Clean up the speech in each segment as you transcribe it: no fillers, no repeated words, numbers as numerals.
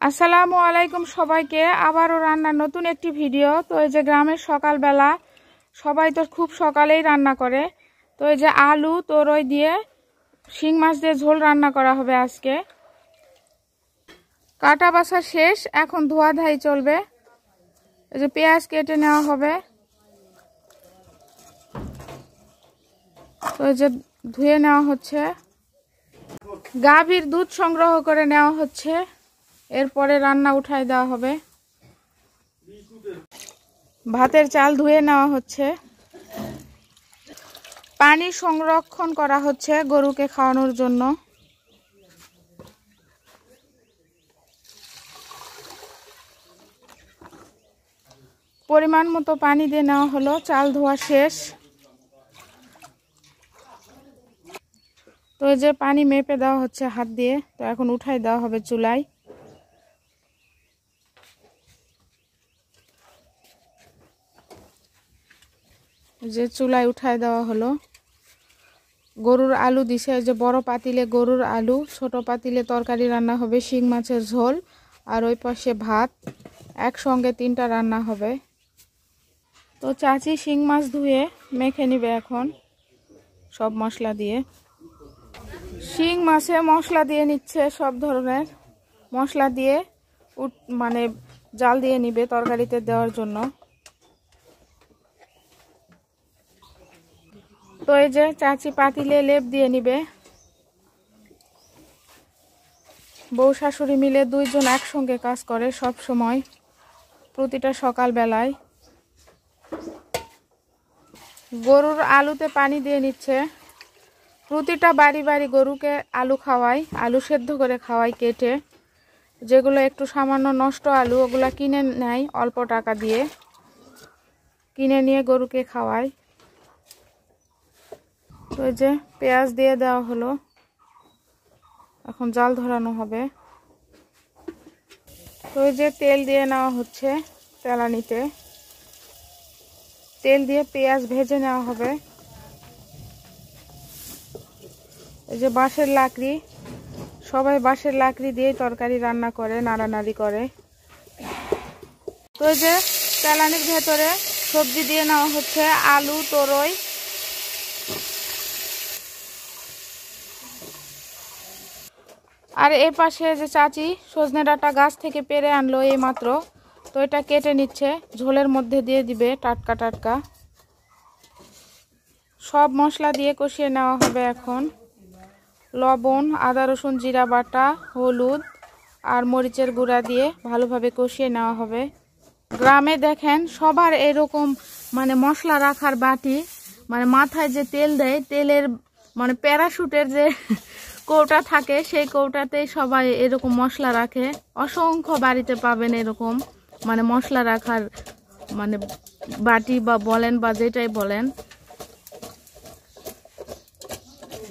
আসসালামু আলাইকুম সবাইকে আবারও রান্নার নতুন একটি ভিডিও। তো এই যে গ্রামের সকালবেলা সবাই তো খুব সকালেই রান্না করে। তো এই যে আলু তরই দিয়ে শিং মাছ দিয়ে ঝোল রান্না করা হবে আজকে। কাটা বাছা শেষ, এখন ধোয়া ধাই চলবে। এই যে পেঁয়াজ কেটে নেওয়া হবে। তো এই যে ধুয়ে নেওয়া হচ্ছে। গাভীর দুধ সংগ্রহ করে নেওয়া হচ্ছে, এরপরে রান্না উঠায় দেওয়া হবে। ভাতের চাল ধুয়ে নেওয়া হচ্ছে। পানি সংরক্ষণ করা হচ্ছে গরুকে খাওয়ানোর জন্য। পরিমাণ মতো পানি দিয়ে নেওয়া হলো। চাল ধোয়া শেষ। তো এই যে পানি মেপে দেওয়া হচ্ছে হাত দিয়ে। তো এখন উঠাই দেওয়া হবে চুলায়। যে চুলায় উঠায় দেওয়া হলো। গরুর আলু দিছে, যে বড় পাতিলে গরুর আলু, ছোট পাতিলে তরকারি রান্না হবে শিং মাছের ঝোল, আর ওই পাশে ভাত। একসঙ্গে 3টা রান্না হবে। তো চাচি শিং মাছ ধুয়ে মেখে নিবে এখন সব মশলা দিয়ে। শিং মাছে মশলা দিয়ে নিচ্ছে, সব ধরনের মশলা দিয়ে মানে জাল দিয়ে নিবে তরকারিতে দেওয়ার জন্য। তো এই যে চাচি পাতিলে লেপ দিয়ে নিবে। বউ শাশুড়ি মিলে 2 জন একসঙ্গে কাজ করে সব সময়, প্রতিটা সকাল বেলায়। গরুর আলুতে পানি দিয়ে নিচ্ছে। প্রতিটা বাড়ি বাড়ি গরুকে আলু খাওয়াই, আলু সেদ্ধ করে খাওয়াই কেটে। যেগুলো একটু সামান্য নষ্ট আলু, ওগুলা কিনে নেয় অল্প টাকা দিয়ে, কিনে নিয়ে গরুকে খাওয়াই। তো এই যে পেঁয়াজ দিয়ে দেওয়া হলো, এখন জাল ধরানো হবে। তো এই যে তেল দিয়ে নেওয়া হচ্ছে তেলানিতে। তেল দিয়ে পেঁয়াজ ভেজে নেওয়া হবে। এই যে বাঁশের লাকড়ি, সবাই বাঁশের লাকড়ি দিয়ে তরকারি রান্না করে, নাড়ানাড়ি করে। তো এই যে তেলানির ভেতরে সবজি দিয়ে নেওয়া হচ্ছে, আলু তরই। আর এ পাশে যে চাচি সজনে ডাঁটা গাছ থেকে পেড়ে আনলো এই মাত্র। তো এটা কেটে নিচ্ছে, ঝোলের মধ্যে দিয়ে দিবে টাটকা টাটকা। সব মশলা দিয়ে কষিয়ে নেওয়া হবে এখন। লবণ, আদা রসুন জিরা বাটা, হলুদ আর মরিচের গুঁড়া দিয়ে ভালোভাবে কষিয়ে নেওয়া হবে। গ্রামে দেখেন সবার এরকম মানে মশলা রাখার বাটি, মানে মাথায় যে তেল দেয়, তেলের মানে প্যারাশুটের যে কৌটা থাকে, সেই কৌটাতেই সবাই এরকম মশলা রাখে। অসংখ্য বাড়িতে পাবেন এরকম মানে মশলা রাখার মানে বাটি বা বলেন বা যেটাই বলেন।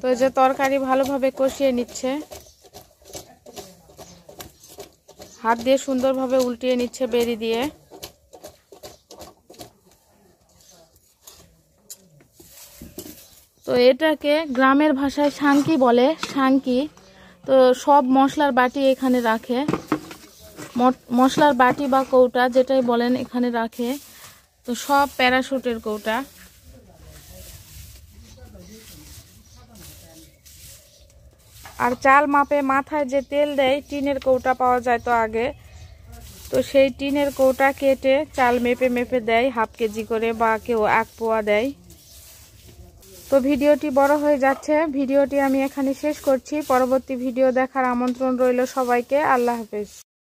তো এই যে তরকারি ভালোভাবে কষিয়ে নিচ্ছে, হাত দিয়ে সুন্দরভাবে উল্টিয়ে নিচ্ছে বেরি দিয়ে। তো এটাকে গ্রামের ভাষায় সাংকি বলে, সাংকি। তো সব মশলার বাটি এখানে রাখে, মশলার বাটি বা কৌটা যেটাই বলেন এখানে রাখে। তো সব প্যারাশুটের কৌটা। আর চাল মাপে মাথায় যে তেল দেয়, টিনের কৌটা পাওয়া যায় তো আগে, তো সেই টিনের কৌটা কেটে চাল মেপে মেপে দেয়, হাফ কেজি করে বা কেউ 1 পোয়া দেয়। তো ভিডিওটি বড় হয়ে যাচ্ছে, ভিডিওটি আমি এখানে শেষ করছি। পরবর্তী ভিডিও দেখার আমন্ত্রণ রইল সবাইকে। আল্লাহ হাফেজ।